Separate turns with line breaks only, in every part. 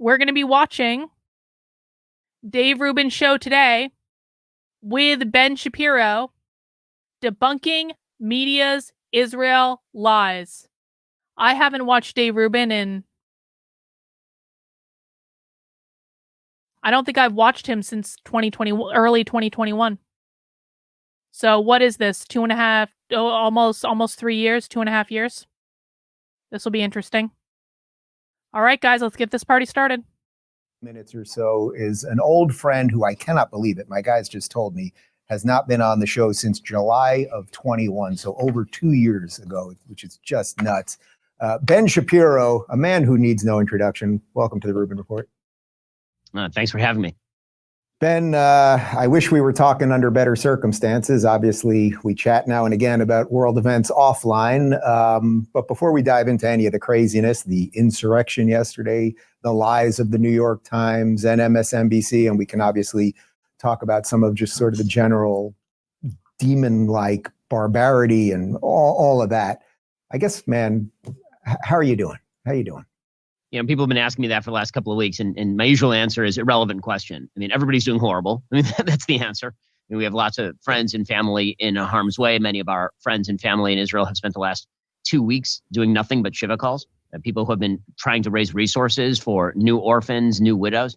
we're going to be watching Dave Rubin's show today with Ben Shapiro debunking media's Israel lies. I haven't watched Dave Rubin in... I don't think I've watched him since early 2021. So what is this? 2.5, almost 3 years, 2.5 years. This will be interesting. All right, guys, let's get this party started.
Minutes or so is an old friend who I cannot believe it. My guys just told me has not been on the show since July of 21. So over 2 years ago, which is just nuts. Ben Shapiro, a man who needs no introduction. Welcome to the Rubin Report.
Thanks for having me.
Ben, I wish we were talking under better circumstances. Obviously, we chat now and again about world events offline. But before we dive into any of the craziness, the insurrection yesterday, the lies of the New York Times and MSNBC, and we can obviously talk about some of just sort of the general demon-like barbarity and all of that. I guess, man, how are you doing? How are you doing?
People have been asking me that for the last couple of weeks, and my usual answer is irrelevant question. I mean, everybody's doing horrible. I mean, that's the answer. I mean, we have lots of friends and family in harm's way. Many of our friends and family in Israel have spent the last 2 weeks doing nothing but Shiva calls. People who have been trying to raise resources for new orphans, new widows.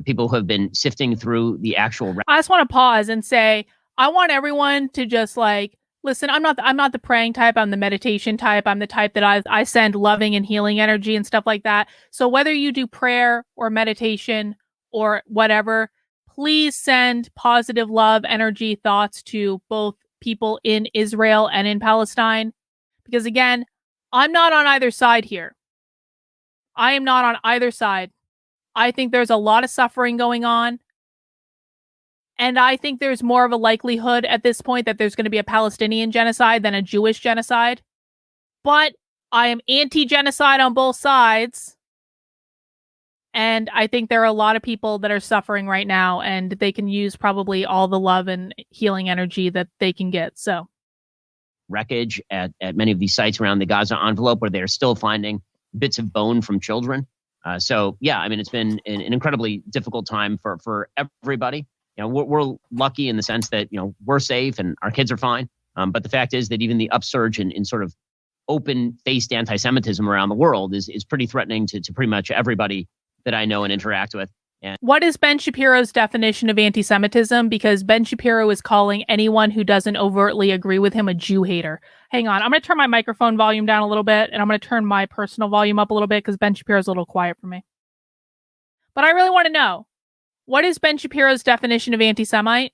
People who have been sifting through the actual...
I just want to pause and say, I want everyone to just listen, I'm not the praying type. I'm the meditation type. I'm the type that I send loving and healing energy and stuff like that. So whether you do prayer or meditation or whatever, please send positive love, energy, thoughts to both people in Israel and in Palestine. Because again, I'm not on either side here. I am not on either side. I think there's a lot of suffering going on. And I think there's more of a likelihood at this point that there's going to be a Palestinian genocide than a Jewish genocide. But I am anti-genocide on both sides. And I think there are a lot of people that are suffering right now, and they can use probably all the love and healing energy that they can get. So,
wreckage at many of these sites around the Gaza envelope where they're still finding bits of bone from children. So, yeah, I mean, it's been an incredibly difficult time for everybody. We're lucky in the sense that, we're safe and our kids are fine. But the fact is that even the upsurge in sort of open-faced anti-Semitism around the world is pretty threatening to pretty much everybody that I know and interact with. And
what is Ben Shapiro's definition of anti-Semitism? Because Ben Shapiro is calling anyone who doesn't overtly agree with him a Jew hater. Hang on, I'm going to turn my microphone volume down a little bit, and I'm going to turn my personal volume up a little bit because Ben Shapiro's a little quiet for me. But I really want to know, what is Ben Shapiro's definition of anti-Semite?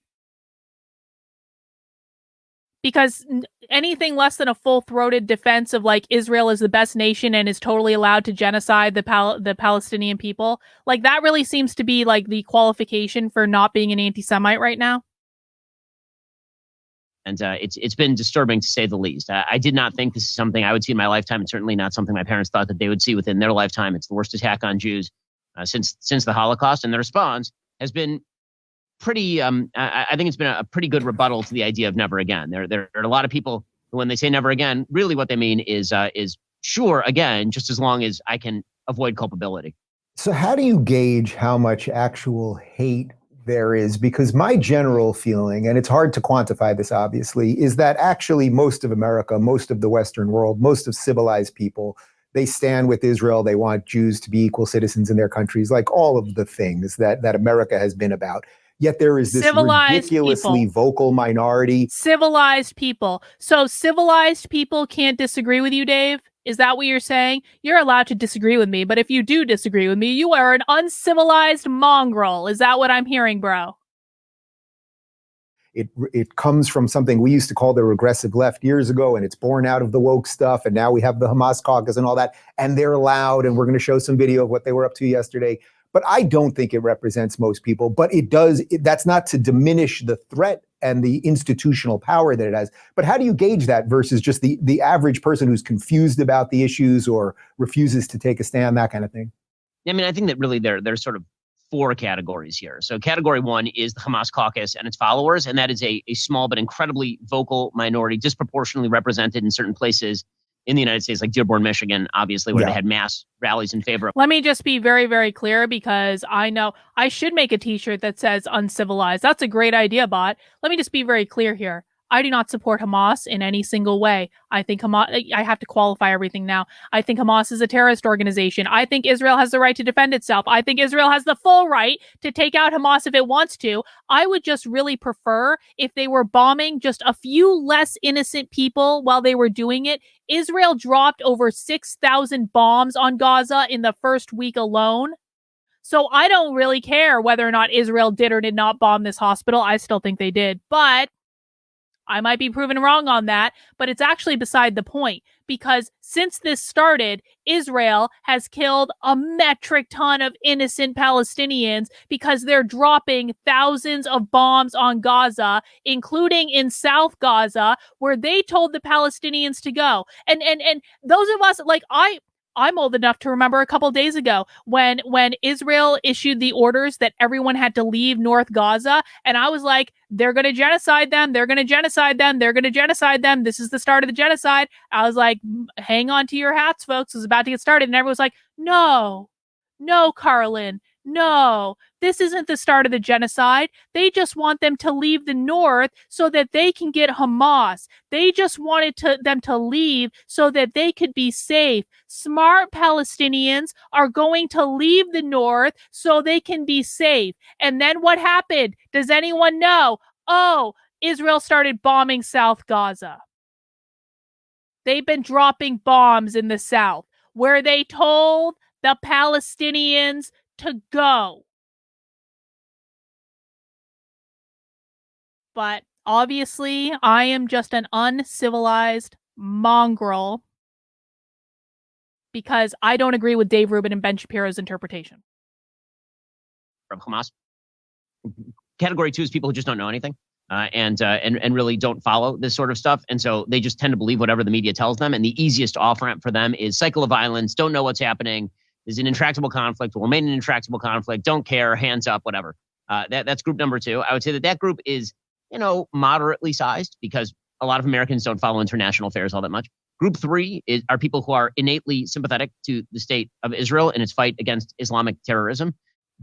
Because anything less than a full-throated defense of Israel is the best nation and is totally allowed to genocide the Palestinian people, that really seems to be the qualification for not being an anti-Semite right now.
And it's been disturbing to say the least. I did not think this is something I would see in my lifetime. It's certainly not something my parents thought that they would see within their lifetime. It's the worst attack on Jews since the Holocaust, and the response has been pretty. I think it's been a pretty good rebuttal to the idea of never again. There are a lot of people who, when they say never again, really what they mean is sure again, just as long as I can avoid culpability.
So how do you gauge how much actual hate there is? Because my general feeling, and it's hard to quantify this obviously, is that actually most of America, most of the Western world, most of civilized people, they stand with Israel. They want Jews to be equal citizens in their countries, all of the things that America has been about. Yet there is this ridiculously vocal minority.
Civilized people. So civilized people can't disagree with you, Dave? Is that what you're saying? You're allowed to disagree with me, but if you do disagree with me, you are an uncivilized mongrel. Is that what I'm hearing, bro?
It comes from something we used to call the regressive left years ago, and it's born out of the woke stuff. And now we have the Hamas caucus and all that, and they're loud. And we're going to show some video of what they were up to yesterday. But I don't think it represents most people. But it does. That's not to diminish the threat and the institutional power that it has. But how do you gauge that versus just the average person who's confused about the issues or refuses to take a stand, that kind of thing?
I mean, I think that really there's sort of 4 categories here. So category 1 is the Hamas caucus and its followers, and that is a small but incredibly vocal minority, disproportionately represented in certain places in the United States, like Dearborn, Michigan, obviously, where they had mass rallies in favor of.
Let me just be very, very clear, because I know I should make a t-shirt that says uncivilized. That's a great idea, Bot. Let me just be very clear here. I do not support Hamas in any single way. I think Hamas, I have to qualify everything now. I think Hamas is a terrorist organization. I think Israel has the right to defend itself. I think Israel has the full right to take out Hamas if it wants to. I would just really prefer if they were bombing just a few less innocent people while they were doing it. Israel dropped over 6,000 bombs on Gaza in the first week alone. So I don't really care whether or not Israel did or did not bomb this hospital. I still think they did. But I might be proven wrong on that, but it's actually beside the point, because since this started, Israel has killed a metric ton of innocent Palestinians because they're dropping thousands of bombs on Gaza, including in South Gaza, where they told the Palestinians to go. And those of us, like, I'm old enough to remember a couple days ago when Israel issued the orders that everyone had to leave North Gaza. And I was like, they're going to genocide them. They're going to genocide them. They're going to genocide them. This is the start of the genocide. I was like, hang on to your hats, folks. It was about to get started. And everyone was like, no, Karlyn. No, this isn't the start of the genocide. They just want them to leave the north so that they can get Hamas. They just wanted them to leave so that they could be safe. Smart Palestinians are going to leave the north so they can be safe. And then what happened? Does anyone know? Oh, Israel started bombing South Gaza. They've been dropping bombs in the south where they told the Palestinians to go. But obviously, I am just an uncivilized mongrel because I don't agree with Dave Rubin and Ben Shapiro's interpretation.
From Hamas. Category 2 is people who just don't know anything and really don't follow this sort of stuff. And so they just tend to believe whatever the media tells them. And the easiest off-ramp for them is cycle of violence, don't know what's happening, is an intractable conflict, will remain an intractable conflict, don't care, hands up, whatever. That's group number 2. I would say that group is, moderately sized because a lot of Americans don't follow international affairs all that much. Group 3 are people who are innately sympathetic to the state of Israel and its fight against Islamic terrorism,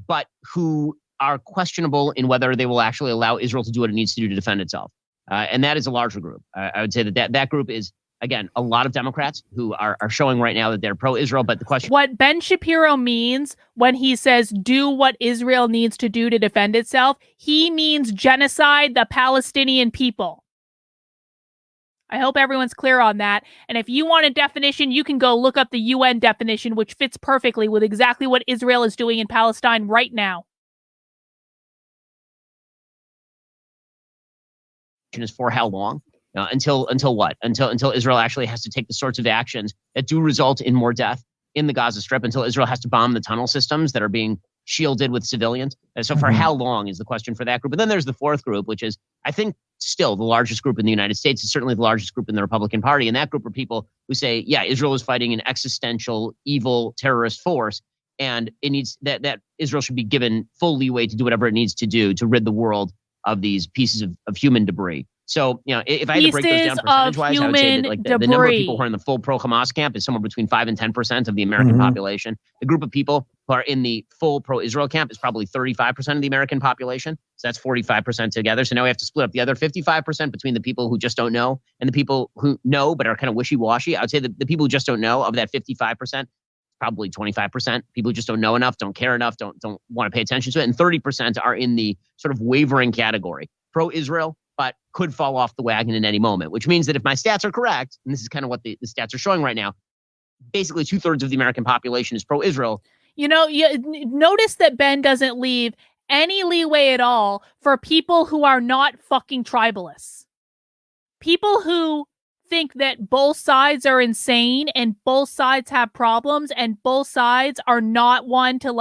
but who are questionable in whether they will actually allow Israel to do what it needs to do to defend itself. And that is a larger group. I would say that group is, again, a lot of Democrats who are showing right now that they're pro-Israel, but the question...
What Ben Shapiro means when he says do what Israel needs to do to defend itself, he means genocide the Palestinian people. I hope everyone's clear on that. And if you want a definition, you can go look up the UN definition, which fits perfectly with exactly what Israel is doing in Palestine right now.
Is for how long? Until what? Until Israel actually has to take the sorts of actions that do result in more death in the Gaza Strip, until Israel has to bomb the tunnel systems that are being shielded with civilians. And so for how long is the question for that group. And then there's the 4th group, which is, I think, still the largest group in the United States. It's certainly the largest group in the Republican Party. And that group are people who say, yeah, Israel is fighting an existential, evil, terrorist force. And it needs that Israel should be given full leeway to do whatever it needs to do to rid the world of these pieces of human debris. So, if I had to break those down percentage-wise, I would say that the number of people who are in the full pro-Hamas camp is somewhere between 5 and 10% of the American population. The group of people who are in the full pro-Israel camp is probably 35% of the American population. So that's 45% together. So now we have to split up the other 55% between the people who just don't know and the people who know but are kind of wishy-washy. I would say that the people who just don't know, of that 55%, probably 25%. People who just don't know enough, don't care enough, don't want to pay attention to it. And 30% are in the sort of wavering category. Pro-Israel, but could fall off the wagon in any moment, which means that if my stats are correct, and this is kind of what the stats are showing right now, basically 2/3 of the American population is pro-Israel.
You notice that Ben doesn't leave any leeway at all for people who are not fucking tribalists. People who think that both sides are insane and both sides have problems and both sides are not one to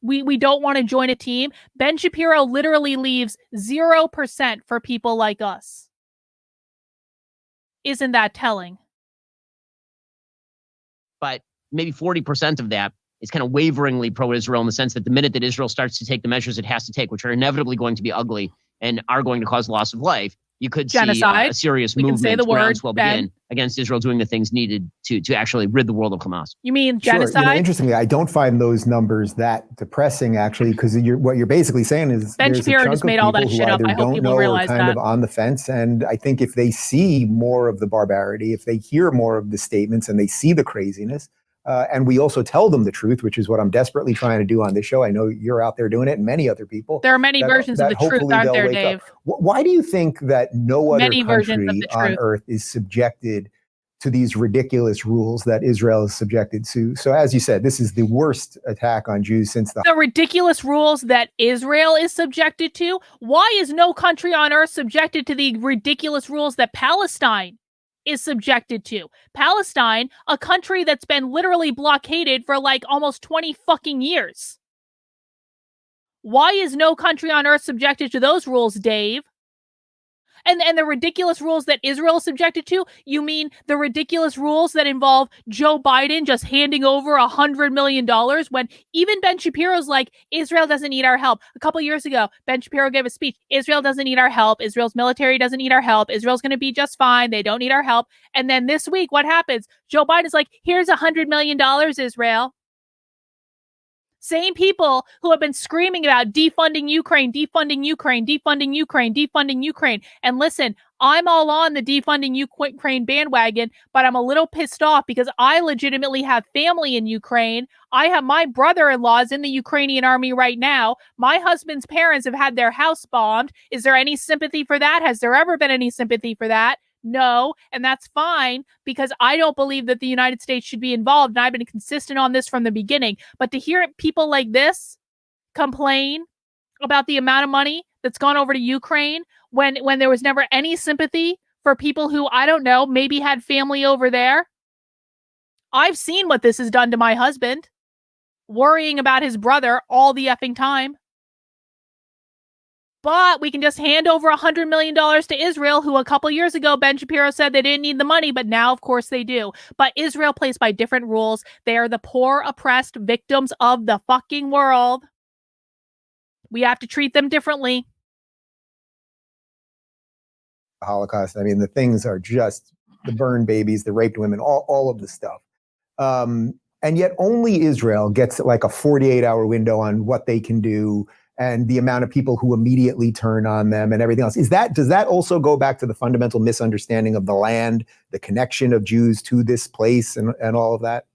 we don't want to join a team. Ben Shapiro literally leaves 0% for people like us. Isn't that telling?
But maybe 40% of that is kind of waveringly pro-Israel in the sense that the minute that Israel starts to take the measures it has to take, which are inevitably going to be ugly and are going to cause loss of life, you could
Genocide.
see a serious
We can say
movement,
the word,
groundswell
Ben.
begin against Israel doing the things needed to actually rid the world of Hamas.
You mean
Sure.
genocide?
Interestingly, I don't find those numbers that depressing, actually, because what you're basically saying is
Ben
there's
Shapiro
a chunk
just
of
made all that
people who
shit up.
either
I hope
don't
people
know or
realize
kind
that.
of on the fence. And I think if they see more of the barbarity, if they hear more of the statements and they see the craziness, and we also tell them the truth, which is what I'm desperately trying to do on this show. I know you're out there doing it, and many other people.
There are many versions of the truth,
hopefully
aren't
they'll
there,
wake up.
Dave?
Why do you think that no other
Many versions of
country
the
on
truth.
earth is subjected to these ridiculous rules that Israel is subjected to? So, as you said, this is the worst attack on Jews since
the ridiculous rules that Israel is subjected to. Why is no country on earth subjected to the ridiculous rules that Palestine is subjected to? Palestine, a country that's been literally blockaded for like almost 20 fucking years. Why is no country on earth subjected to those rules, Dave? And the ridiculous rules that Israel is subjected to? You mean the ridiculous rules that involve Joe Biden just handing over $100 million when even Ben Shapiro's like, Israel doesn't need our help. A couple years ago, Ben Shapiro gave a speech. Israel doesn't need our help. Israel's military doesn't need our help. Israel's going to be just fine. They don't need our help. And then this week, what happens? Joe Biden's like, here's $100 million, Israel. Same people who have been screaming about defunding Ukraine, defunding Ukraine, defunding Ukraine, defunding Ukraine. And listen, I'm all on the defunding Ukraine bandwagon, but I'm a little pissed off because I legitimately have family in Ukraine. I have my brother-in-law's in the Ukrainian army right now. My husband's parents have had their house bombed. Is there any sympathy for that? Has there ever been any sympathy for that? No, and that's fine because I don't believe that the United States should be involved, and I've been consistent on this from the beginning. But to hear people like this complain about the amount of money that's gone over to Ukraine when there was never any sympathy for people who, I don't know, maybe had family over there. I've seen what this has done to my husband, worrying about his brother all the effing time. But we can just hand over $100 million to Israel, who a couple years ago, Ben Shapiro said they didn't need the money, but now, of course, they do. But Israel plays by different rules. They are the poor, oppressed victims of the fucking world. We have to treat them differently.
Holocaust. I mean, the things are just the burned babies, the raped women, all of the stuff. And yet only Israel gets like a 48-hour window on what they can do and the amount of people who immediately turn on them and everything else. Does that also go back to the fundamental misunderstanding of the land, the connection of Jews to this place and all of that?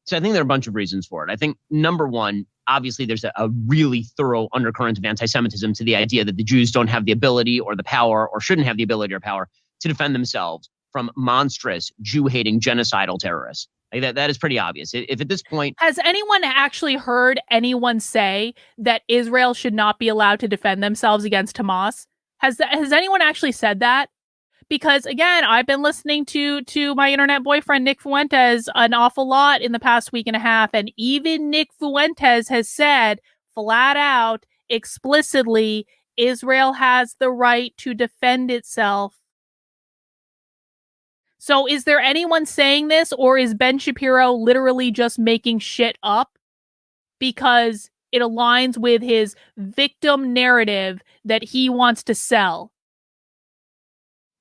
So I think there are a bunch of reasons for it. I think number one, obviously there's a really thorough undercurrent of anti-Semitism to the idea that the Jews don't have the ability or the power or shouldn't have the ability or power to defend themselves from monstrous Jew-hating genocidal terrorists. Like that is pretty obvious. If at this point...
Has anyone actually heard anyone say that Israel should not be allowed to defend themselves against Hamas? Has anyone actually said that? Because again, I've been listening to my internet boyfriend, Nick Fuentes, an awful lot in the past week and a half. And even Nick Fuentes has said flat out, explicitly, Israel has the right to defend itself. So is there anyone saying this, or is Ben Shapiro literally just making shit up because it aligns with his victim narrative that he wants to sell?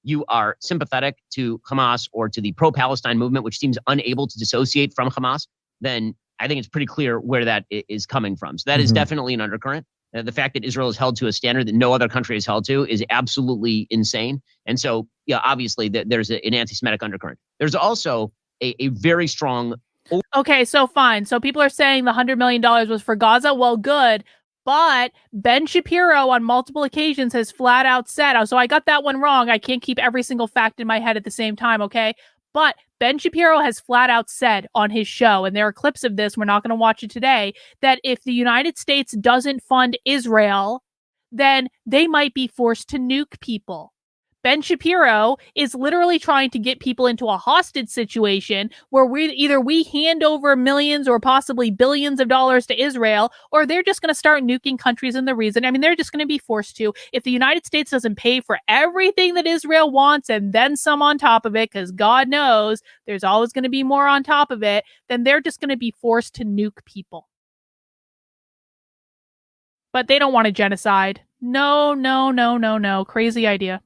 You are sympathetic to Hamas or to the pro-Palestine movement, which seems unable to dissociate from Hamas, then I think it's pretty clear where that is coming from. So that is definitely an undercurrent. The fact that Israel is held to a standard that no other country is held to is absolutely insane. And so, yeah, obviously there's an anti-Semitic undercurrent. There's also a very strong...
Okay, so fine. So people are saying the $100 million was for Gaza. Well, good. But Ben Shapiro on multiple occasions has flat out said, so I got that one wrong. I can't keep every single fact in my head at the same time, okay? But Ben Shapiro has flat out said on his show, and there are clips of this, we're not going to watch it today, that if the United States doesn't fund Israel, then they might be forced to nuke people. Ben Shapiro is literally trying to get people into a hostage situation where we hand over millions or possibly billions of dollars to Israel, or they're just going to start nuking countries in the region. I mean, they're just going to be forced to. If the United States doesn't pay for everything that Israel wants and then some on top of it, because God knows there's always going to be more on top of it, then they're just going to be forced to nuke people. But they don't want a genocide. No. Crazy idea.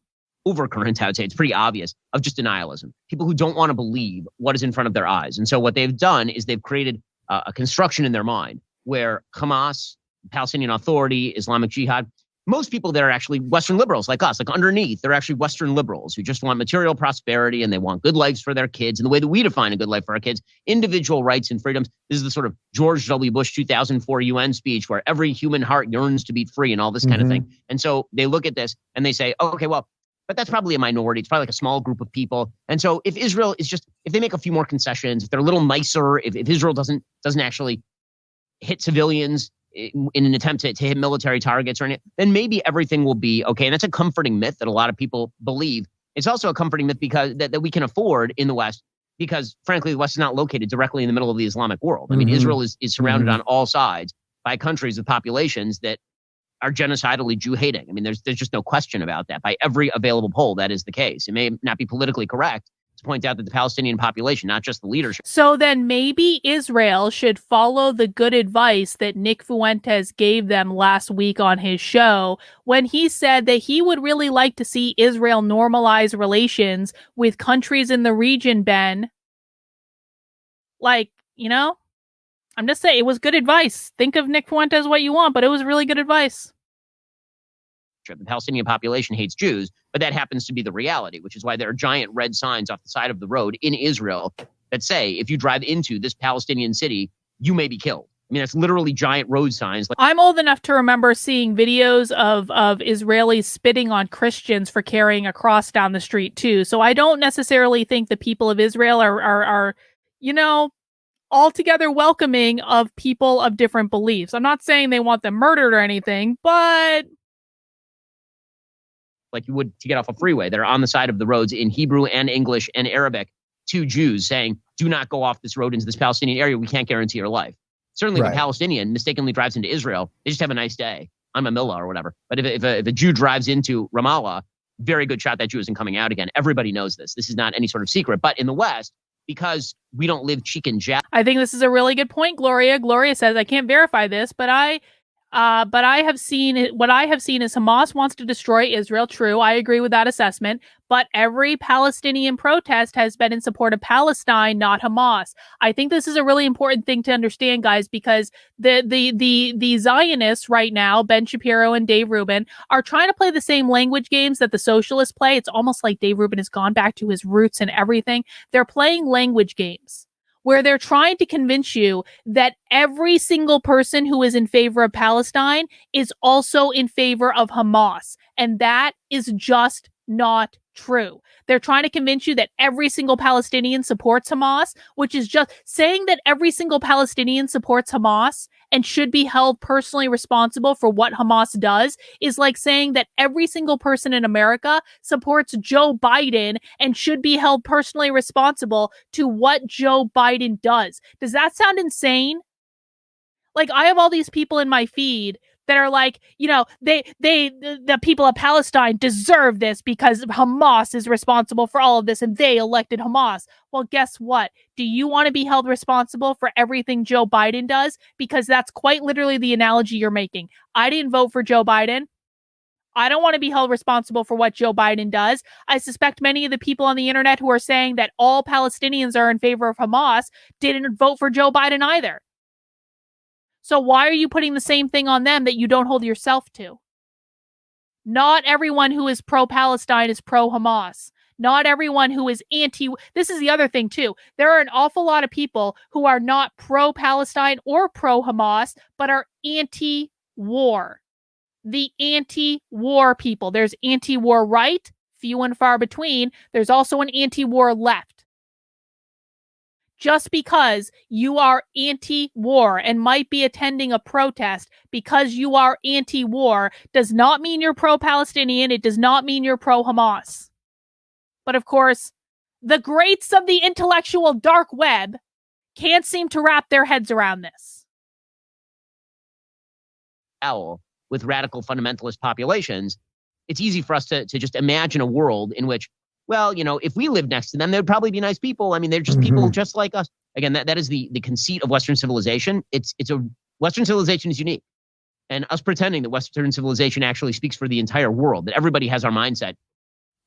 overcurrent, I would say, it's pretty obvious, of just denialism. People who don't want to believe what is in front of their eyes. And so what they've done is they've created a construction in their mind where Hamas, Palestinian Authority, Islamic Jihad, most people that are actually Western liberals like us, like underneath, they're actually Western liberals who just want material prosperity and they want good lives for their kids. And the way that we define a good life for our kids, individual rights and freedoms. This is the sort of George W. Bush 2004 UN speech where every human heart yearns to be free and all this kind of thing. And so they look at this and they say, oh, okay, well, but that's probably a minority. It's probably like a small group of people. And so if Israel is just, if they make a few more concessions, if they're a little nicer, if Israel doesn't actually hit civilians in an attempt to hit military targets or anything, then maybe everything will be okay. And that's a comforting myth that a lot of people believe. It's also a comforting myth because that we can afford in the West, because frankly, the West is not located directly in the middle of the Islamic world. I mean, Israel is surrounded on all sides by countries with populations that are genocidally Jew-hating. I mean, there's just no question about that. By every available poll, that is the case. It may not be politically correct to point out that the Palestinian population, not just the leadership.
So then maybe Israel should follow the good advice that Nick Fuentes gave them last week on his show when he said that he would really like to see Israel normalize relations with countries in the region, Ben. Like, you know, I'm just saying, it was good advice. Think of Nick Fuentes what you want, but it was really good advice.
The Palestinian population hates Jews, but that happens to be the reality, which is why there are giant red signs off the side of the road in Israel that say, if you drive into this Palestinian city, you may be killed. I mean, that's literally giant road signs.
I'm old enough to remember seeing videos of Israelis spitting on Christians for carrying a cross down the street too. So I don't necessarily think the people of Israel are you know, altogether welcoming of people of different beliefs. I'm not saying they want them murdered or anything, but
like you would to get off a freeway, that are on the side of the roads in Hebrew and English and Arabic to Jews saying, do not go off this road into this Palestinian area. We can't guarantee your life. Certainly if a Palestinian mistakenly drives into Israel, they just have a nice day. I'm a Millah or whatever. But if a Jew drives into Ramallah, very good shot that Jew isn't coming out again. Everybody knows this. This is not any sort of secret. But in the West, because we don't live cheek and jowl.
I think this is a really good point, Gloria. Gloria says, I can't verify this, but I have seen it. What I have seen is Hamas wants to destroy Israel. True. I agree with that assessment. But every Palestinian protest has been in support of Palestine, not Hamas. I think this is a really important thing to understand, guys, because the Zionists right now, Ben Shapiro and Dave Rubin, are trying to play the same language games that the socialists play. It's almost like Dave Rubin has gone back to his roots and everything. They're playing language games where they're trying to convince you that every single person who is in favor of Palestine is also in favor of Hamas. And that is just not true. They're trying to convince you that every single Palestinian supports Hamas, which is just saying that every single Palestinian supports Hamas and should be held personally responsible for what Hamas does is like saying that every single person in America supports Joe Biden and should be held personally responsible to what Joe Biden does. Does that sound insane? Like, I have all these people in my feed that are like, you know, the people of Palestine deserve this because Hamas is responsible for all of this and they elected Hamas. Well, guess what? Do you want to be held responsible for everything Joe Biden does? Because that's quite literally the analogy you're making. I didn't vote for Joe Biden. I don't want to be held responsible for what Joe Biden does. I suspect many of the people on the internet who are saying that all Palestinians are in favor of Hamas didn't vote for Joe Biden either. So why are you putting the same thing on them that you don't hold yourself to? Not everyone who is pro-Palestine is pro-Hamas. Not everyone who is anti... This is the other thing, too. There are an awful lot of people who are not pro-Palestine or pro-Hamas, but are anti-war. The anti-war people. There's anti-war right, few and far between. There's also an anti-war left. Just because you are anti-war and might be attending a protest because you are anti-war does not mean you're pro-Palestinian. It does not mean you're pro-Hamas. But of course, the greats of the intellectual dark web can't seem to wrap their heads around this.
With radical fundamentalist populations, it's easy for us to just imagine a world in which, well, you know, if we lived next to them, they'd probably be nice people. I mean, they're just people just like us. Again, that is the conceit of Western civilization. Western civilization is unique. And us pretending that Western civilization actually speaks for the entire world, that everybody has our mindset,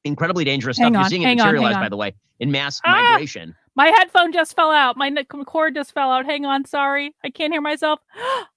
Incredibly dangerous
Hang
stuff. You're
on,
seeing it
hang on,
materialize,
hang on.
by the way, in mass migration.
My headphone just fell out. My cord just fell out. Hang on. Sorry. I can't hear myself.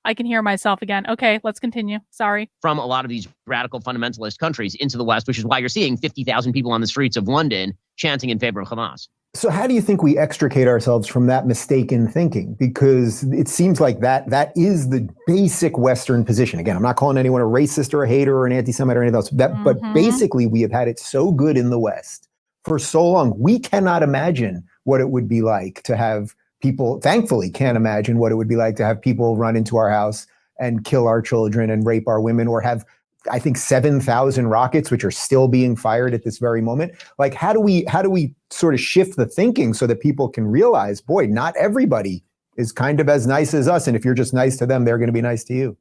I can hear myself again. Okay, let's continue. Sorry.
From a lot of these radical fundamentalist countries into the West, which is why you're seeing 50,000 people on the streets of London chanting in favor of Hamas.
So how do you think we extricate ourselves from that mistaken thinking? Because it seems like that is the basic Western position. Again, I'm not calling anyone a racist or a hater or an anti-Semite or anything else. But basically, we have had it so good in the West for so long. We cannot imagine what it would be like to have people, thankfully can't imagine what it would be like to have people run into our house and kill our children and rape our women, or have, I think, 7,000 rockets, which are still being fired at this very moment. Like, how do we sort of shift the thinking so that people can realize, boy, not everybody is kind of as nice as us. And if you're just nice to them, they're going to be nice to you.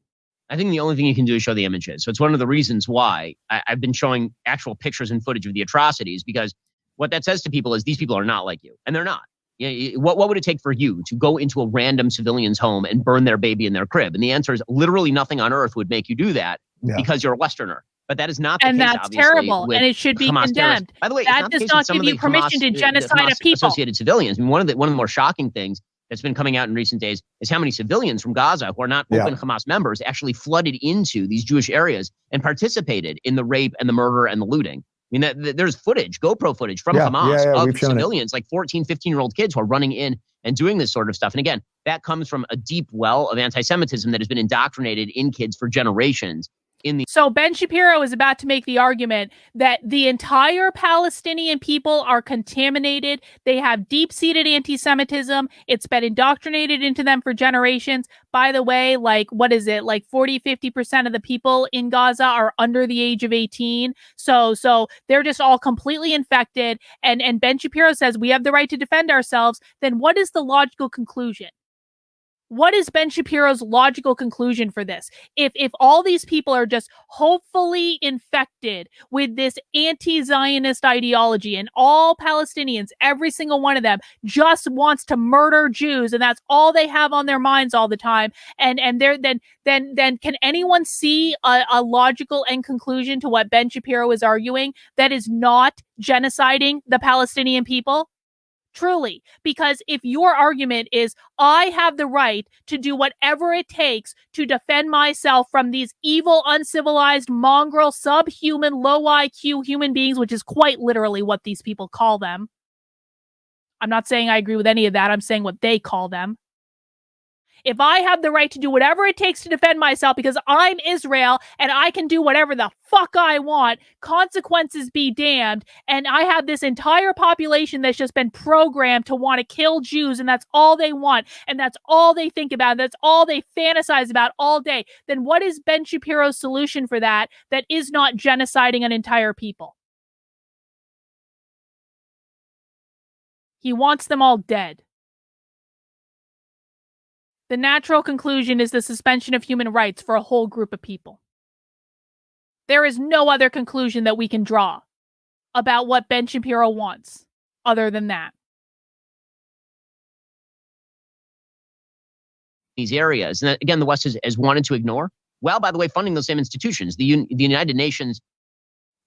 I think the only thing you can do is show the images. So it's one of the reasons why I've been showing actual pictures and footage of the atrocities, because what that says to people is these people are not like you, and they're not. What would it take for you to go into a random civilian's home and burn their baby in their crib? And the answer is literally nothing on earth would make you do that because you're a Westerner. But that is not the case,
that's
obviously,
terrible, and it should be
Hamas
condemned.
terrorists. By the way,
that does not give you permission to genocide a people.
Associated civilians. I mean, one of the more shocking things that's been coming out in recent days is how many civilians from Gaza who are not open Hamas members actually flooded into these Jewish areas and participated in the rape and the murder and the looting. I mean, there's footage, GoPro footage from Hamas of civilians, like 14, 15-year-old kids who are running in and doing this sort of stuff. And again, that comes from a deep well of anti-Semitism that has been indoctrinated in kids for generations.
So Ben Shapiro is about to make the argument that the entire Palestinian people are contaminated. They have deep-seated anti-Semitism. It's been indoctrinated into them for generations. By the way, like, what is it? Like 40-50% of the people in Gaza are under the age of 18. So they're just all completely infected. And Ben Shapiro says we have the right to defend ourselves. Then what is the logical conclusion? What is Ben Shapiro's logical conclusion for this? If all these people are just hopefully infected with this anti-Zionist ideology, and all Palestinians, every single one of them, just wants to murder Jews, and that's all they have on their minds all the time, and then can anyone see a logical end conclusion to what Ben Shapiro is arguing that is not genociding the Palestinian people? Truly, because if your argument is, I have the right to do whatever it takes to defend myself from these evil, uncivilized, mongrel, subhuman, low IQ human beings, which is quite literally what these people call them. I'm not saying I agree with any of that. I'm saying what they call them. If I have the right to do whatever it takes to defend myself because I'm Israel and I can do whatever the fuck I want, consequences be damned, and I have this entire population that's just been programmed to want to kill Jews, and that's all they want, and that's all they think about, and that's all they fantasize about all day, then what is Ben Shapiro's solution for that is not genociding an entire people? He wants them all dead. The natural conclusion is the suspension of human rights for a whole group of people. There is no other conclusion that we can draw about what Ben Shapiro wants other than that.
These areas, and that, again, the West has wanted to ignore. Well, by the way, funding those same institutions, the United Nations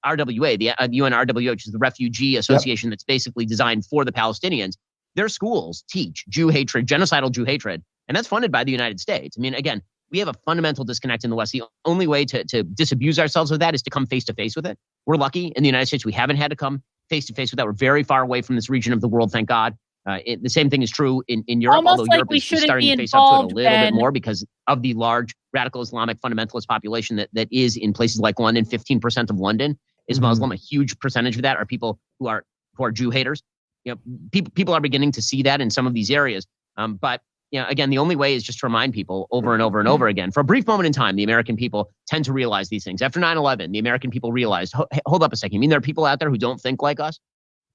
RWA, the UN RWA, which is the refugee association that's basically designed for the Palestinians, their schools teach Jew hatred, genocidal Jew hatred. And that's funded by the United States. I mean, again, we have a fundamental disconnect in the West. The only way to disabuse ourselves of that is to come face to face with it. We're lucky in the United States. We haven't had to come face to face with that. We're very far away from this region of the world, thank God. The same thing is true in Europe,
almost
although
like
Europe is starting to face up to it a little bit more because of the large radical Islamic fundamentalist population that is in places like London. 15% of London is Muslim. A huge percentage of that are people who are Jew haters. You know, people are beginning to see that in some of these areas. But you know, again, the only way is just to remind people over and over and over again. For a brief moment in time, the American people tend to realize these things. After 9/11, the American people realized, hold up a second, you mean there are people out there who don't think like us?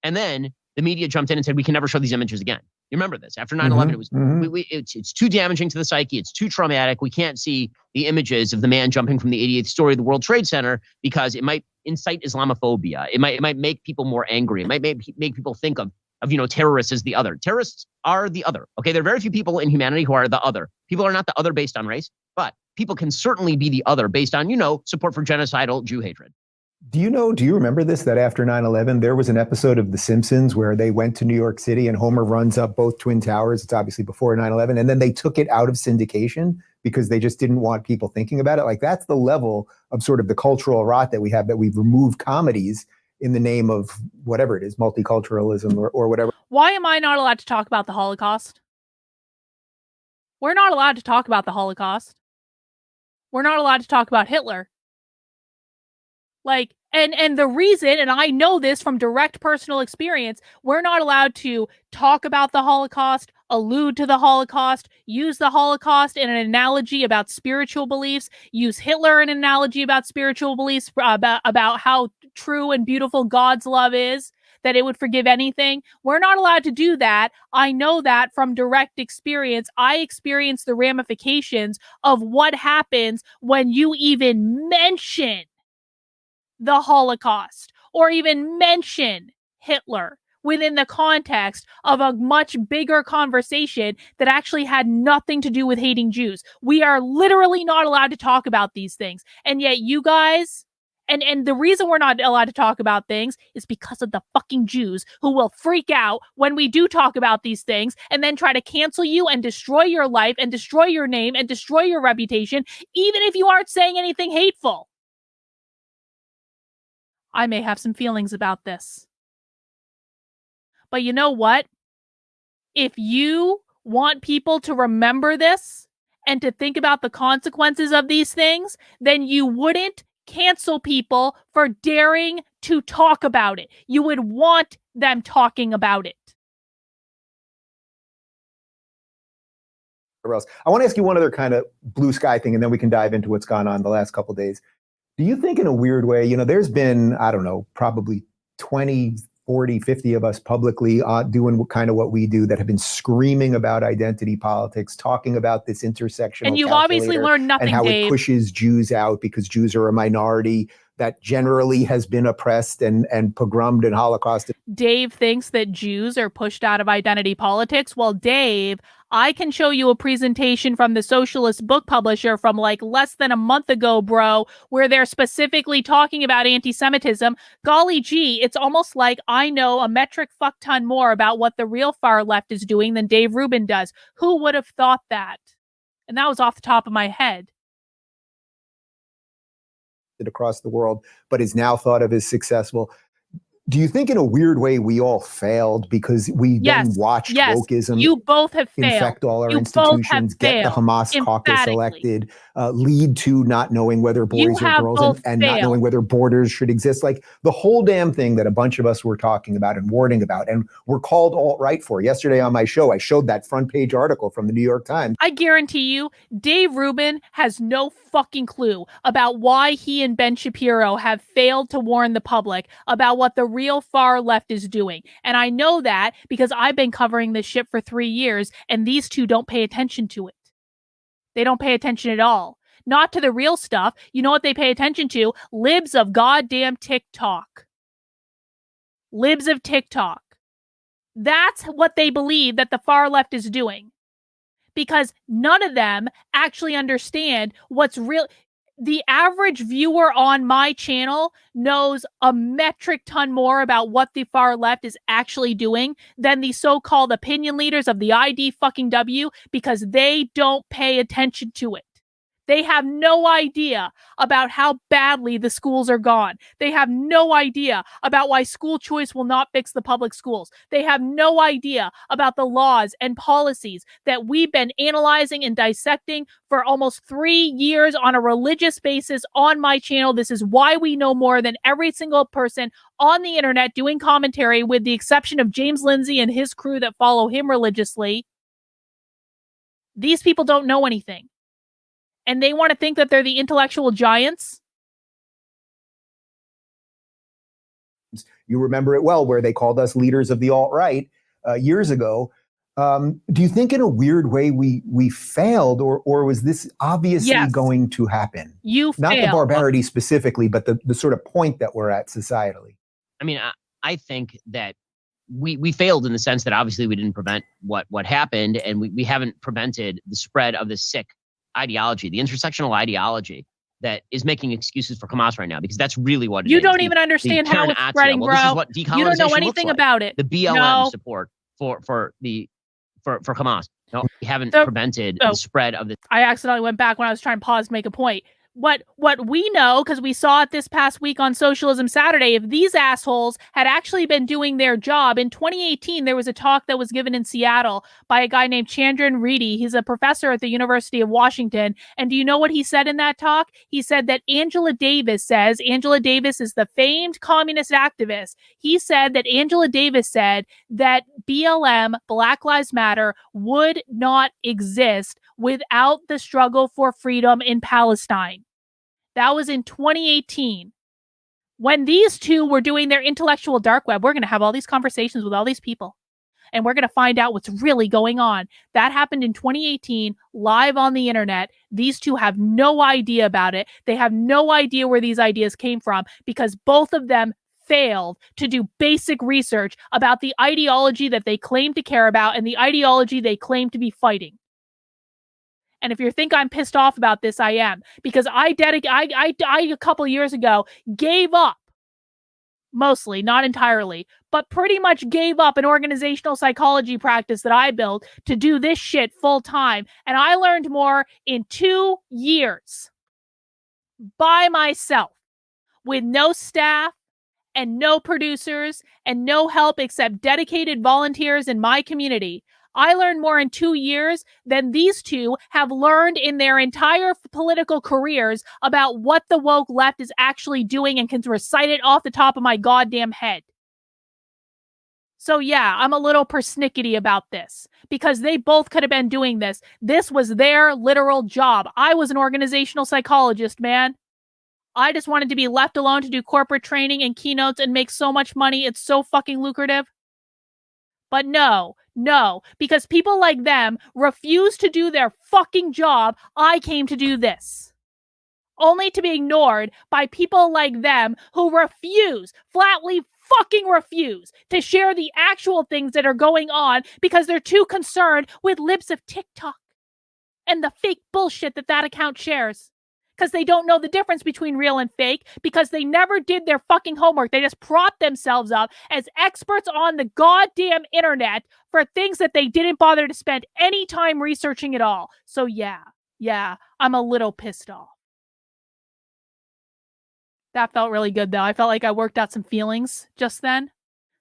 And then the media jumped in and said, we can never show these images again. You remember this? After 9/11, it was it's too damaging to the psyche. It's too traumatic. We can't see the images of the man jumping from the 88th story of the World Trade Center because it might incite Islamophobia. It might make people more angry. It might make people think of terrorists as the other. Terrorists are the other. Okay, there are very few people in humanity who are the other. People are not the other based on race, but people can certainly be the other based on, support for genocidal Jew hatred.
Do you remember this, that after 9/11, there was an episode of The Simpsons where they went to New York City and Homer runs up both Twin Towers. It's obviously before 9/11. And then they took it out of syndication because they just didn't want people thinking about it. Like, that's the level of sort of the cultural rot that we have, that we've removed comedies in the name of whatever it is, multiculturalism or whatever.
Why am I not allowed to talk about the Holocaust? We're not allowed to talk about the Holocaust. We're not allowed to talk about Hitler. Like, and the reason, and I know this from direct personal experience, we're not allowed to talk about the Holocaust, allude to the Holocaust, use the Holocaust in an analogy about spiritual beliefs, use Hitler in an analogy about spiritual beliefs, about how true and beautiful God's love is, that it would forgive anything. We're not allowed to do that. I know that from direct experience. I experienced the ramifications of what happens when you even mention the Holocaust or even mention Hitler within the context of a much bigger conversation that actually had nothing to do with hating Jews. We are literally not allowed to talk about these things. And yet you guys, and the reason we're not allowed to talk about things is because of the fucking Jews who will freak out when we do talk about these things and then try to cancel you and destroy your life and destroy your name and destroy your reputation, even if you aren't saying anything hateful. I may have some feelings about this. But you know what? If you want people to remember this and to think about the consequences of these things, then you wouldn't cancel people for daring to talk about it. You would want them talking about it.
Else. I want to ask you one other kind of blue sky thing, and then we can dive into what's gone on the last couple of days. Do you think in a weird way, there's been, I don't know, probably 20, 40, 50 of us publicly doing kind of what we do that have been screaming about identity politics, talking about this intersectional
and you've obviously learned nothing,
and how
Dave.
It pushes Jews out because Jews are a minority that generally has been oppressed and pogromed and holocausted.
Dave thinks that Jews are pushed out of identity politics. Well, Dave, I can show you a presentation from the Socialist book publisher from like less than a month ago, bro, where they're specifically talking about anti-Semitism. Golly gee, it's almost like I know a metric fuck ton more about what the real far left is doing than Dave Rubin does. Who would have thought that? And that was off the top of my head.
Across the world, but is now thought of as successful. Do you think in a weird way we all failed because we then watched wokeism
you both have
infect all our institutions, get the Hamas caucus elected, lead to not knowing whether boys or girls and not knowing whether borders should exist? Like the whole damn thing that a bunch of us were talking about and warning about and were called alt-right for. Yesterday on my show, I showed that front page article from the New York Times.
I guarantee you, Dave Rubin has no fucking clue about why he and Ben Shapiro have failed to warn the public about what the real far left is doing. And I know that because I've been covering this shit for 3 years, and these two don't pay attention to it. They don't pay attention at all. Not to the real stuff. You know what they pay attention to? Libs of goddamn TikTok. Libs of TikTok. That's what they believe that the far left is doing. Because none of them actually understand what's real. The average viewer on my channel knows a metric ton more about what the far left is actually doing than the so-called opinion leaders of the IDW because they don't pay attention to it. They have no idea about how badly the schools are gone. They have no idea about why school choice will not fix the public schools. They have no idea about the laws and policies that we've been analyzing and dissecting for almost 3 years on a religious basis on my channel. This is why we know more than every single person on the internet doing commentary, with the exception of James Lindsay and his crew that follow him religiously. These people don't know anything. And they want to think that they're the intellectual giants.
You remember it well, where they called us leaders of the alt-right years ago. Do you think in a weird way we failed, or was this obviously going to happen?
You
Not
failed.
the barbarity specifically, but the sort of point that we're at societally.
I mean, I think that we failed in the sense that obviously we didn't prevent what happened, and we haven't prevented the spread of this sick ideology, the intersectional ideology that is making excuses for Hamas right now, because that's really what it is.
You don't even understand how it's spreading, bro.
This is what decolonization
You don't know
looks
anything
like.
about it.
The BLM support for Hamas. No, we haven't prevented the spread of this.
I accidentally went back when I was trying to pause to make a point. What we know, because we saw it this past week on Socialism Saturday, if these assholes had actually been doing their job, in 2018, there was a talk that was given in Seattle by a guy named Chandran Reddy. He's a professor at the University of Washington. And do you know what he said in that talk? He said that Angela Davis is the famed communist activist. He said that Angela Davis said that BLM, Black Lives Matter, would not exist without the struggle for freedom in Palestine. That was in 2018. When these two were doing their intellectual dark web, we're going to have all these conversations with all these people, and we're going to find out what's really going on. That happened in 2018, live on the internet. These two have no idea about it. They have no idea where these ideas came from, because both of them failed to do basic research about the ideology that they claim to care about and the ideology they claim to be fighting. And if you think I'm pissed off about this, I am. Because I a couple years ago gave up, mostly, not entirely, but pretty much gave up an organizational psychology practice that I built to do this shit full time. And I learned more in 2 years by myself, with no staff and no producers and no help except dedicated volunteers in my community. I learned more in 2 years than these two have learned in their entire political careers about what the woke left is actually doing, and can recite it off the top of my goddamn head. So yeah, I'm a little persnickety about this, because they both could have been doing this. This was their literal job. I was an organizational psychologist, man. I just wanted to be left alone to do corporate training and keynotes and make so much money. It's so fucking lucrative. But no, because people like them refuse to do their fucking job. I came to do this, only to be ignored by people like them who flatly fucking refuse to share the actual things that are going on, because they're too concerned with libs of TikTok and the fake bullshit that account shares. Because they don't know the difference between real and fake, because they never did their fucking homework. They just prop themselves up as experts on the goddamn internet for things that they didn't bother to spend any time researching at all. So yeah, I'm a little pissed off. That felt really good, though. I felt like I worked out some feelings just then.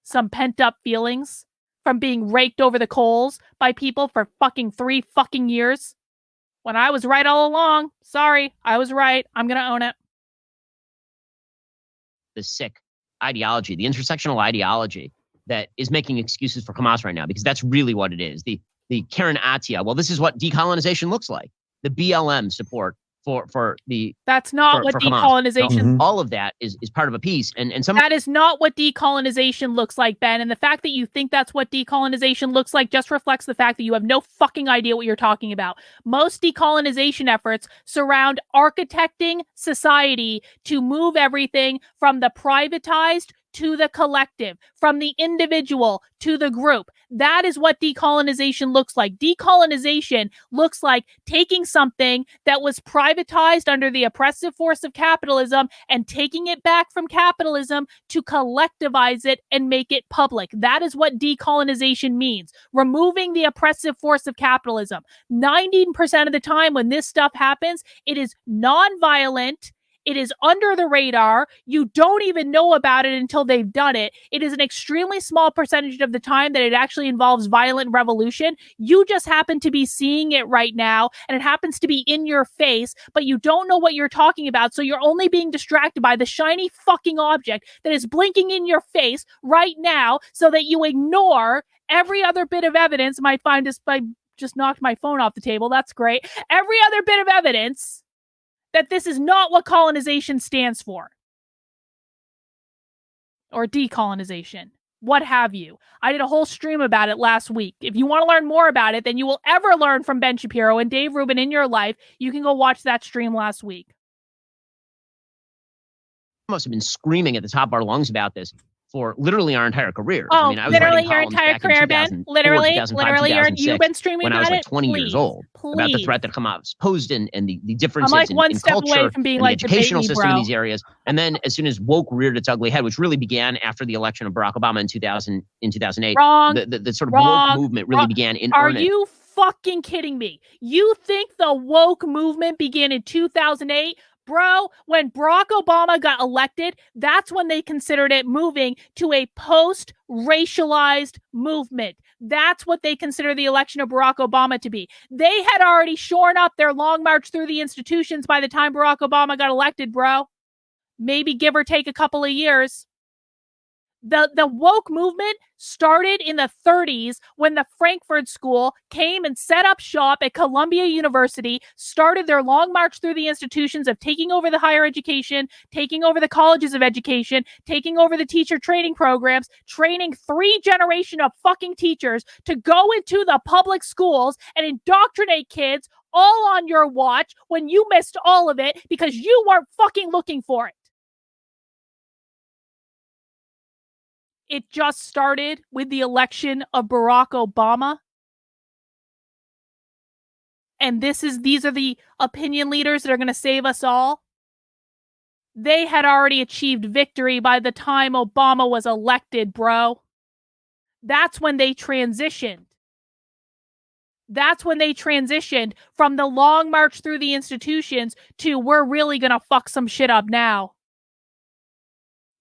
Some pent-up feelings from being raked over the coals by people for fucking 3 fucking years. When I was right all along. Sorry, I was right. I'm going to own it.
The sick ideology, the intersectional ideology that is making excuses for Hamas right now, because that's really what it is. The Karen Attia, well, this is what decolonization looks like. The BLM support for the...
That's not what decolonization...
No, all of that is part of a piece. And some...
That is not what decolonization looks like, Ben. And the fact that you think that's what decolonization looks like just reflects the fact that you have no fucking idea what you're talking about. Most decolonization efforts surround architecting society to move everything from the privatized to the collective, from the individual to the group. That is what decolonization looks like. Decolonization looks like taking something that was privatized under the oppressive force of capitalism and taking it back from capitalism to collectivize it and make it public. That is what decolonization means. Removing the oppressive force of capitalism. 90% of the time when this stuff happens, it is non-violent. It is under the radar. You don't even know about it until they've done it. It is an extremely small percentage of the time that it actually involves violent revolution. You just happen to be seeing it right now, and it happens to be in your face, but you don't know what you're talking about, so you're only being distracted by the shiny fucking object that is blinking in your face right now, so that you ignore every other bit of evidence. Might find this by just knocked my phone off the table. That's great. Every other bit of evidence that this is not what colonization stands for. Or decolonization. What have you. I did a whole stream about it last week. If you want to learn more about it than you will ever learn from Ben Shapiro and Dave Rubin in your life, you can go watch that stream last week.
Must have been screaming at the top of our lungs about this for literally our entire careers.
Oh,
I mean, I was
literally
writing
your
columns
entire
back
career,
in
Ben.
2004,
Literally,
2005,
literally, you've
2006,
been streaming
when I was
about
like
it.
20 years old, about the
Please.
threat that Hamas posed and the
I'm
differences
like one
in
step away
culture
from being
and the
like, debate
educational
me,
system in
bro.
these areas. And then as soon as woke reared its ugly head, which really began after the election of Barack Obama in 2008,
Wrong.
the sort of
Wrong.
woke movement really began in
Are
earnest.
you fucking kidding me? You think the woke movement began in 2008? Bro, when Barack Obama got elected, that's when they considered it moving to a post-racialized movement. That's what they consider the election of Barack Obama to be. They had already shorn up their long march through the institutions by the time Barack Obama got elected, bro. Maybe give or take a couple of years. The woke movement started in the 30s when the Frankfurt School came and set up shop at Columbia University, started their long march through the institutions of taking over the higher education, taking over the colleges of education, taking over the teacher training programs, training 3 generations of fucking teachers to go into the public schools and indoctrinate kids all on your watch when you missed all of it because you weren't fucking looking for it. It just started with the election of Barack Obama. And these are the opinion leaders that are going to save us all. They had already achieved victory by the time Obama was elected, bro. That's when they transitioned. That's when they transitioned from the long march through the institutions to we're really going to fuck some shit up now.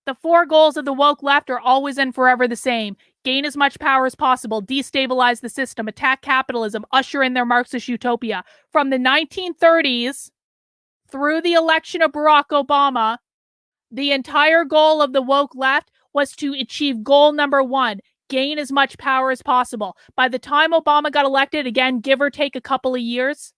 The 4 goals of the woke left are always and forever the same. Gain as much power as possible, destabilize the system, attack capitalism, usher in their Marxist utopia. From the 1930s through the election of Barack Obama, the entire goal of the woke left was to achieve goal number 1, gain as much power as possible. By the time Obama got elected, again, give or take a couple of years,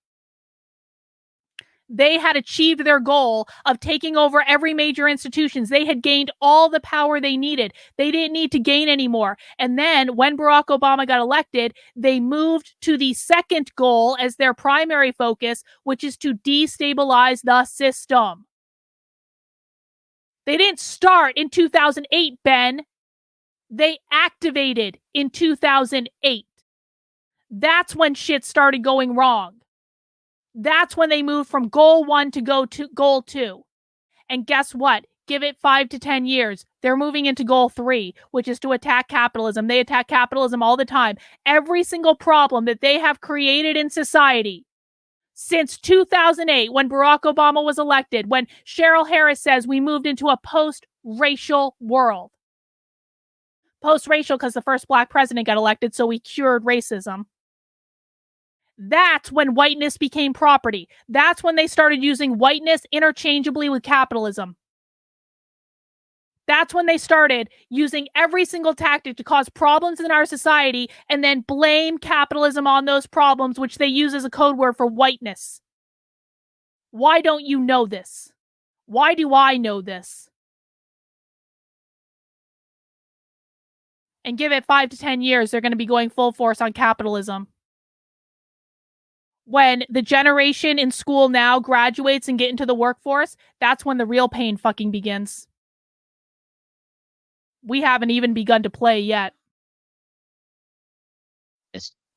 they had achieved their goal of taking over every major institutions. They had gained all the power they needed. They didn't need to gain anymore. And then when Barack Obama got elected, they moved to the second goal as their primary focus, which is to destabilize the system. They didn't start in 2008, Ben. They activated in 2008. That's when shit started going wrong. That's when they moved from goal 1 to goal 2. And guess what? Give it 5 to 10 years. They're moving into goal 3, which is to attack capitalism. They attack capitalism all the time. Every single problem that they have created in society since 2008, when Barack Obama was elected, when Cheryl Harris says we moved into a post-racial world. Post-racial because the first black president got elected, so we cured racism. That's when whiteness became property. That's when they started using whiteness interchangeably with capitalism. That's when they started using every single tactic to cause problems in our society and then blame capitalism on those problems, which they use as a code word for whiteness. Why don't you know this? Why do I know this? And give it 5 to 10 years, they're going to be going full force on capitalism. When the generation in school now graduates and get into the workforce, that's when the real pain fucking begins. We haven't even begun to play yet.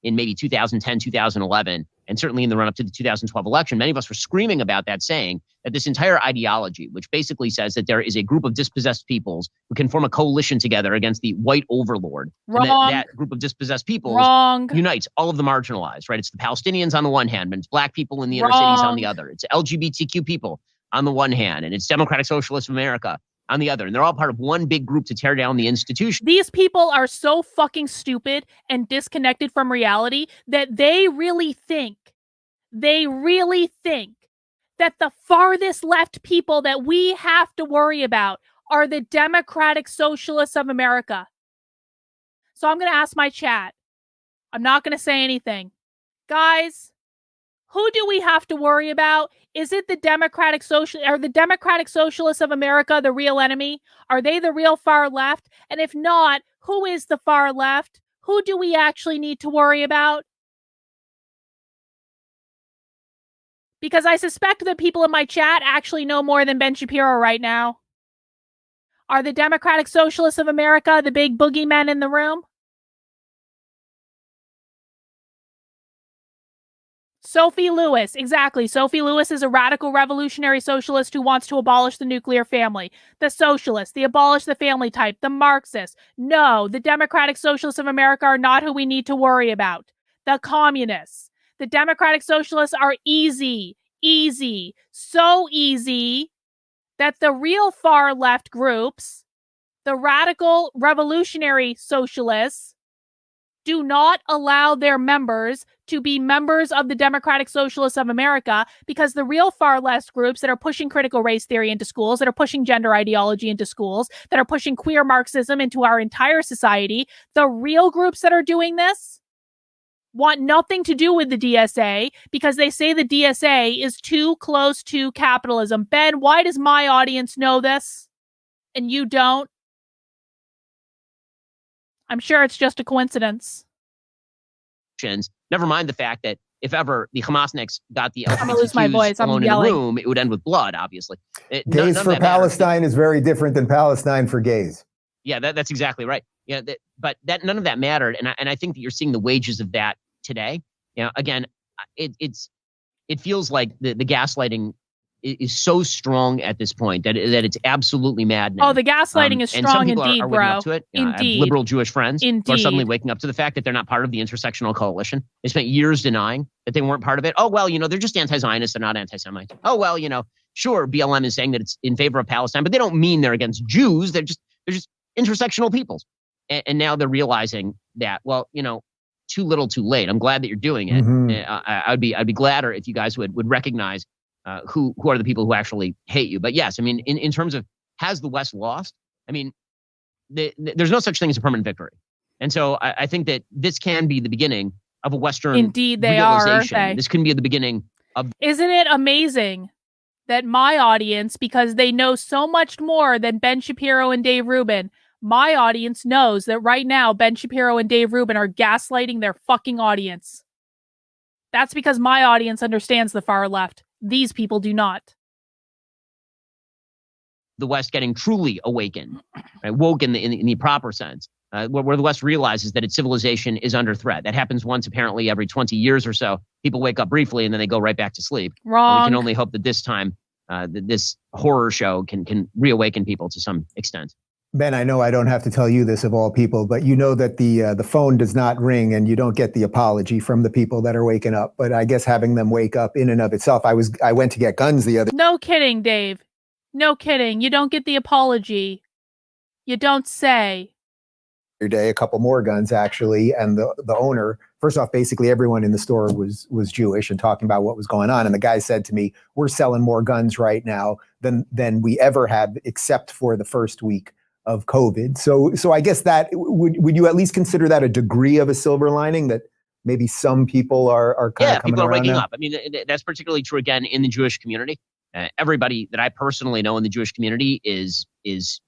In maybe 2010, 2011, and certainly in the run-up to the 2012 election, many of us were screaming about that, saying that this entire ideology, which basically says that there is a group of dispossessed peoples who can form a coalition together against the white overlord,
Wrong.
and that group of dispossessed peoples
Wrong.
unites all of the marginalized, right? It's the Palestinians on the one hand, but it's black people in the inner cities on the other. It's LGBTQ people on the one hand, and it's Democratic Socialists of America on the other. And they're all part of one big group to tear down the institution.
These people are so fucking stupid and disconnected from reality that they really think that the farthest left people that we have to worry about are the Democratic Socialists of America. So I'm going to ask my chat. I'm not going to say anything. Guys, who do we have to worry about? Is it the Democratic Socialists of America the real enemy? Are they the real far left? And if not, who is the far left? Who do we actually need to worry about? Because I suspect that people in my chat actually know more than Ben Shapiro right now. Are the Democratic Socialists of America the big boogeymen in the room? Sophie Lewis, exactly. Sophie Lewis is a radical revolutionary socialist who wants to abolish the nuclear family. The socialists, the abolish the family type, the Marxists. No, the Democratic Socialists of America are not who we need to worry about. The communists. The Democratic Socialists are easy, so easy that the real far left groups, the radical revolutionary socialists, do not allow their members to be members of the Democratic Socialists of America, because the real far left groups that are pushing critical race theory into schools, that are pushing gender ideology into schools, that are pushing queer Marxism into our entire society, the real groups that are doing this want nothing to do with the DSA because they say the DSA is too close to capitalism. Ben, why does my audience know this and you don't? I'm sure it's just a coincidence.
Never mind the fact that if ever the Hamasniks got the
I'm gonna lose my voice.
LGBTQs
I'm
alone in the
yelling.
room, it would end with blood, obviously.
Gays for Palestine is very different than Palestine for gays.
Yeah, that's exactly right. Yeah, but none of that mattered, and I think that you're seeing the wages of that today. Again, it feels like the gaslighting is so strong at this point that it's absolutely maddening.
Oh, the gaslighting is
and some
strong
people
indeed,
are
bro.
waking up to it. I have
Indeed.
liberal Jewish friends who are suddenly
Indeed.
waking up to the fact that they're not part of the intersectional coalition. They spent years denying that they weren't part of it. Oh, well, they're just anti-Zionists. They're not anti-Semites. Oh, well, sure, BLM is saying that it's in favor of Palestine, but they don't mean they're against Jews. They're just intersectional peoples. And now they're realizing that, well, too little, too late. I'm glad that you're doing it.
Mm-hmm.
I'd be gladder if you guys would recognize who are the people who actually hate you. But yes, I mean, in terms of has the West lost? I mean, there's no such thing as a permanent victory. And so I think that this can be the beginning of a Western
Indeed, they
realization.
are, aren't they?
This can be the beginning of.
Isn't it amazing that my audience, because they know so much more than Ben Shapiro and Dave Rubin, my audience knows that right now Ben Shapiro and Dave Rubin are gaslighting their fucking audience. That's because my audience understands the far left. These people do not.
The West getting truly awakened, right? Woke in the proper sense, where the West realizes that its civilization is under threat. That happens once apparently every 20 years or so. People wake up briefly and then they go right back to sleep.
Wrong.
We can only hope that this time this horror show can reawaken people to some extent.
Ben, I know I don't have to tell you this of all people, but you know that the phone does not ring and you don't get the apology from the people that are waking up. But I guess having them wake up in and of itself, I went to get guns the other.
No kidding, Dave. No kidding. You don't get the apology. You don't say.
Day, a couple more guns actually, and the owner. First off, basically everyone in the store was Jewish and talking about what was going on. And the guy said to me, "We're selling more guns right now than we ever have, except for the first week of COVID." So I guess that would you at least consider that a degree of a silver lining, that maybe some people are kind of coming
people are
around
waking
now?
up. I mean, that's particularly true again in the Jewish community. Everybody that I personally know in the Jewish community is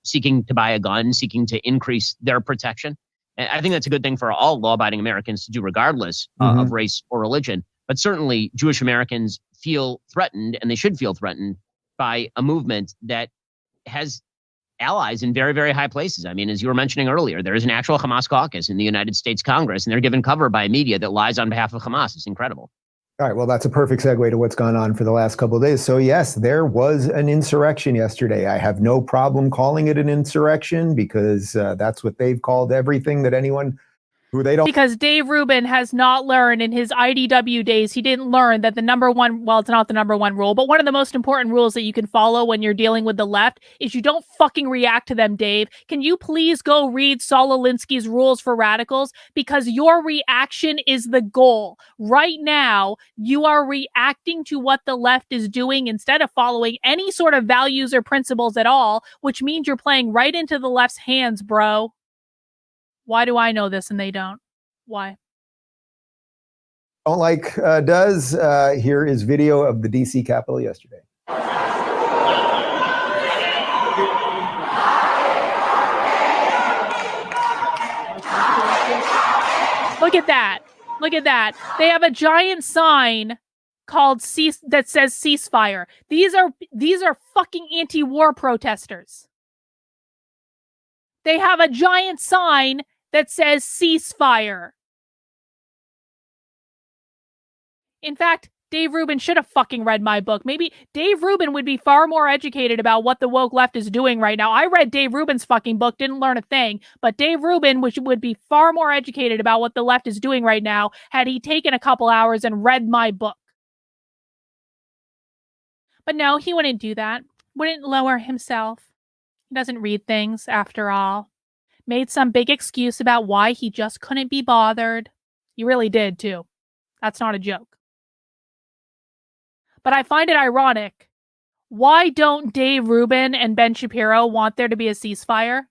seeking to buy a gun, seeking to increase their protection. And I think that's a good thing for all law-abiding Americans to do, regardless of race or religion. But certainly, Jewish Americans feel threatened, and they should feel threatened by a movement that has allies in very, very high places. I mean, as you were mentioning earlier, there is an actual Hamas caucus in the United States Congress, and they're given cover by media that lies on behalf of Hamas. It's incredible.
All right, well, that's a perfect segue to what's gone on for the last couple of days. So yes, there was an insurrection yesterday. I have no problem calling it an insurrection because that's what they've called everything that anyone who they don't.
Because Dave Rubin has not learned in his IDW days, he didn't learn that the number one, well, it's not the number one rule, but one of the most important rules that you can follow when you're dealing with the left is you don't fucking react to them, Dave. Can you please go read Saul Alinsky's Rules for Radicals? Because your reaction is the goal. Right now, you are reacting to what the left is doing instead of following any sort of values or principles at all, which means you're playing right into the left's hands, bro. Why do I know this and they don't? Why?
Don't like does. Here is video of the DC Capitol yesterday.
Look at that. Look at that. They have a giant sign called cease that says ceasefire. These are fucking anti-war protesters. They have a giant sign that says ceasefire. In fact, Dave Rubin should have fucking read my book. Maybe Dave Rubin would be far more educated about what the woke left is doing right now. I read Dave Rubin's fucking book, didn't learn a thing, but Dave Rubin would be far more educated about what the left is doing right now had he taken a couple hours and read my book. But no, he wouldn't do that. Wouldn't lower himself. He doesn't read things, after all. Made some big excuse about why he just couldn't be bothered. He really did, too. That's not a joke. But I find it ironic. Why don't Dave Rubin and Ben Shapiro want there to be a ceasefire?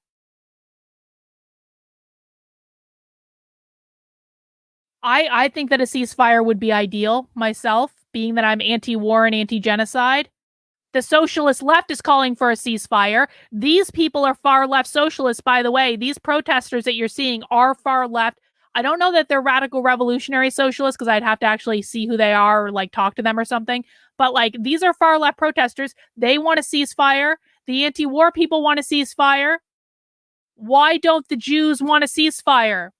I think that a ceasefire would be ideal, myself, being that I'm anti-war and anti-genocide. The socialist left is calling for a ceasefire. These people are far left socialists, by the way. These protesters that you're seeing are far left. I don't know that they're radical revolutionary socialists because I'd have to actually see who they are or like talk to them or something. But like these are far left protesters. They want a ceasefire. The anti-war people want a ceasefire. Why don't the Jews want a ceasefire?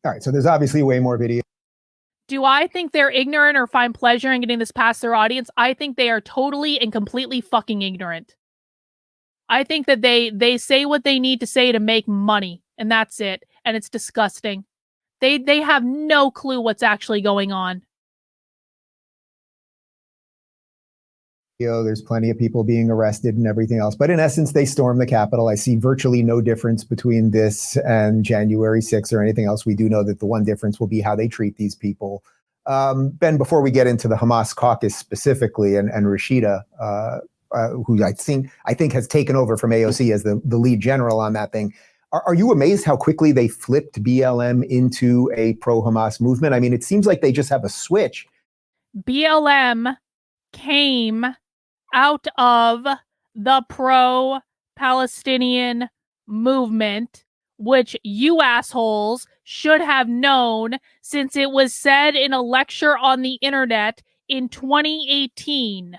All right, so there's obviously way more video.
Do I think they're ignorant or find pleasure in getting this past their audience? I think they are totally and completely fucking ignorant. I think that they say what they need to say to make money, and that's it. And it's disgusting. They have no clue what's actually going on.
There's plenty of people being arrested and everything else. But in essence, they stormed the Capitol. I see virtually no difference between this and January 6th or anything else. We do know that the one difference will be how they treat these people. Ben, before we get into the Hamas caucus specifically and Rashida, who I think has taken over from AOC as the lead general on that thing, are you amazed how quickly they flipped BLM into a pro-Hamas movement? I mean, it seems like they just have a switch.
BLM came out of the pro-Palestinian movement, which you assholes should have known since it was said in a lecture on the internet in 2018.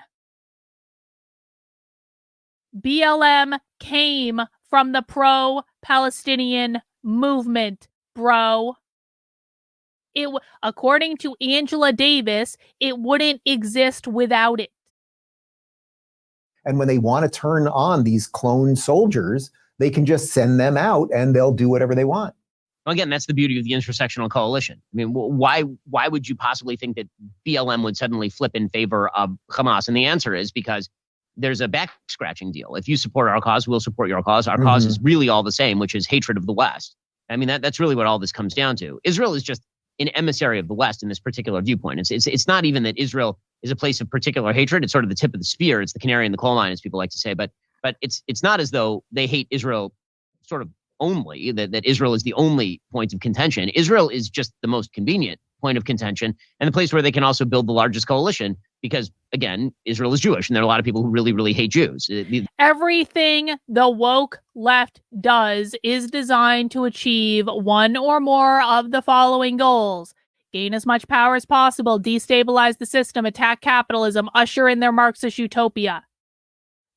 BLM came from the pro-Palestinian movement, bro. According to Angela Davis, it wouldn't exist without it.
And when they want to turn on these clone soldiers, they can just send them out and they'll do whatever they want.
Well, again, that's the beauty of the intersectional coalition. I mean, why would you possibly think that BLM would suddenly flip in favor of Hamas? And the answer is because there's a back-scratching deal. If you support our cause, we'll support your cause. Our cause is really all the same, which is hatred of the West. I mean, that's really what all this comes down to. Israel is just an emissary of the West in this particular viewpoint. It's not even that Israel is a place of particular hatred. It's sort of the tip of the spear. It's the canary in the coal mine, as people like to say. But it's not as though they hate Israel sort of only, that Israel is the only point of contention. Israel is just the most convenient point of contention and the place where they can also build the largest coalition because, again, Israel is Jewish and there are a lot of people who really, really hate Jews.
Everything the woke left does is designed to achieve one or more of the following goals. Gain as much power as possible, destabilize the system, attack capitalism, usher in their Marxist utopia.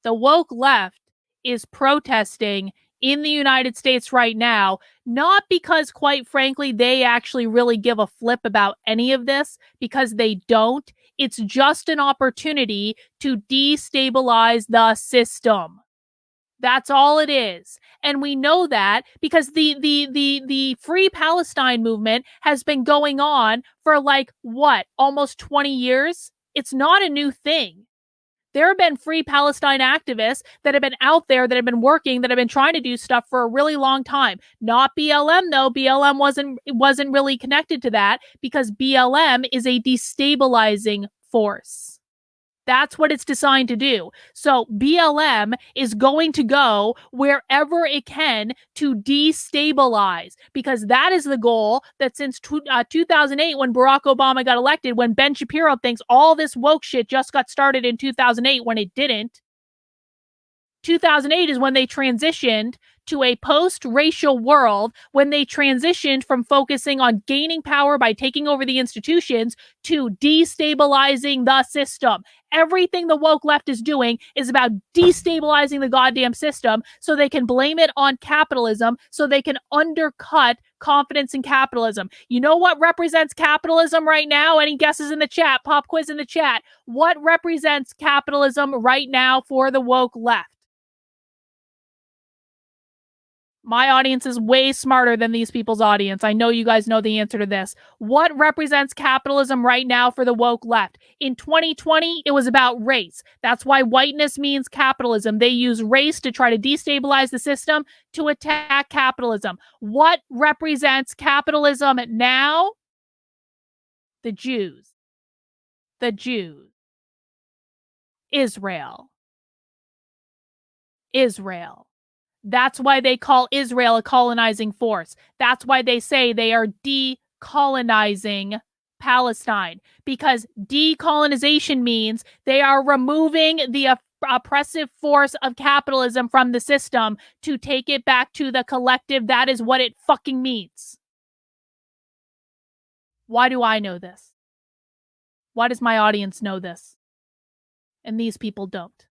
The woke left is protesting in the United States right now, not because, quite frankly, they actually really give a flip about any of this, because they don't. It's just an opportunity to destabilize the system. That's all it is. And we know that because the Free Palestine movement has been going on for almost 20 years? It's not a new thing. There have been Free Palestine activists that have been out there, that have been working, that have been trying to do stuff for a really long time. Not BLM, though. BLM wasn't really connected to that because BLM is a destabilizing force. That's what it's designed to do. So BLM is going to go wherever it can to destabilize, because that is the goal that since 2008, when Barack Obama got elected, when Ben Shapiro thinks all this woke shit just got started in 2008 when it didn't. 2008 is when they transitioned to a post-racial world, when they transitioned from focusing on gaining power by taking over the institutions to destabilizing the system. Everything the woke left is doing is about destabilizing the goddamn system so they can blame it on capitalism, so they can undercut confidence in capitalism. You know what represents capitalism right now? Any guesses in the chat? Pop quiz in the chat. What represents capitalism right now for the woke left? My audience is way smarter than these people's audience. I know you guys know the answer to this. What represents capitalism right now for the woke left? In 2020, it was about race. That's why whiteness means capitalism. They use race to try to destabilize the system to attack capitalism. What represents capitalism now? The Jews. The Jews. Israel. Israel. That's why they call Israel a colonizing force. That's why they say they are decolonizing Palestine, because decolonization means they are removing the oppressive force of capitalism from the system to take it back to the collective. That is what it fucking means. Why do I know this? Why does my audience know this? And these people don't?